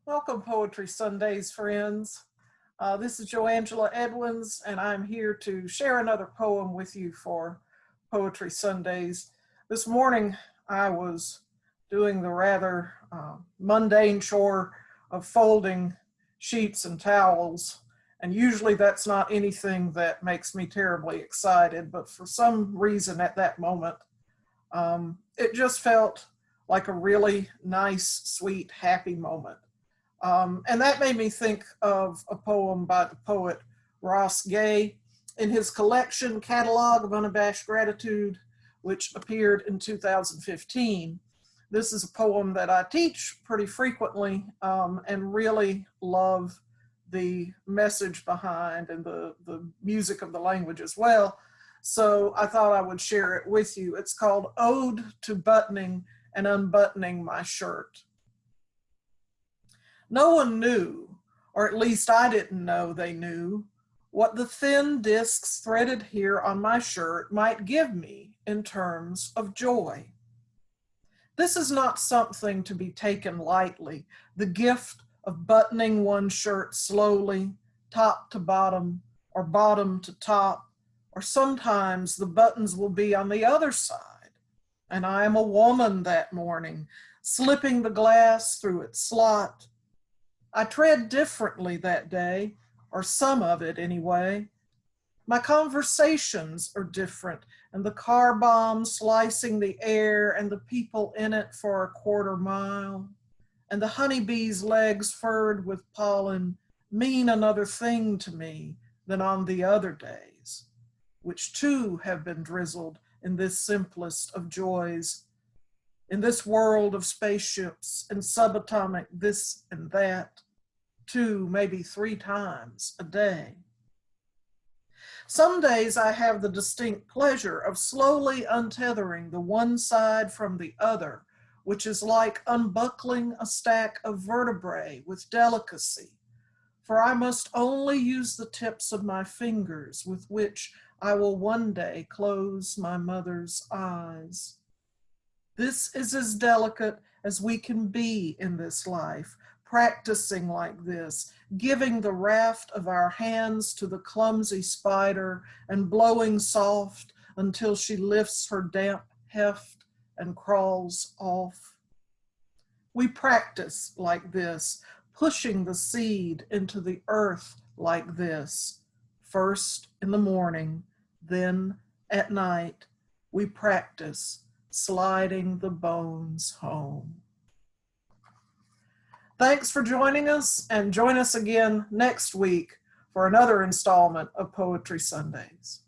Welcome, Poetry Sundays, friends. This is Jo Angela Edwins, and I'm here to share another poem with you for Poetry Sundays. This morning, I was doing the rather mundane chore of folding sheets and towels, and usually that's not anything that makes me terribly excited, but for some reason at that moment, it just felt like a really nice, sweet, happy moment. And that made me think of a poem by the poet Ross Gay in his collection, Catalog of Unabashed Gratitude, which appeared in 2015. This is a poem that I teach pretty frequently and really love the message behind and the music of the language as well. So I thought I would share it with you. It's called Ode to Buttoning and Unbuttoning My Shirt. No one knew, or at least I didn't know they knew, what the thin discs threaded here on my shirt might give me in terms of joy. This is not something to be taken lightly, the gift of buttoning one shirt slowly, top to bottom, or bottom to top, or sometimes the buttons will be on the other side. And I am a woman that morning, slipping the glass through its slot. I tread differently that day, or some of it anyway. My conversations are different, and the car bomb slicing the air and the people in it for a quarter mile, and the honeybee's legs furred with pollen mean another thing to me than on the other days, which too have been drizzled in this simplest of joys, in this world of spaceships and subatomic this and that, 2, maybe 3 times a day. Some days I have the distinct pleasure of slowly untethering the one side from the other, which is like unbuckling a stack of vertebrae with delicacy, for I must only use the tips of my fingers with which I will one day close my mother's eyes. This is as delicate as we can be in this life, practicing like this, giving the raft of our hands to the clumsy spider and blowing soft until she lifts her damp heft and crawls off. We practice like this, pushing the seed into the earth like this. First in the morning, then at night, we practice sliding the bones home. Thanks for joining us, and join us again next week for another installment of Poetry Sundays.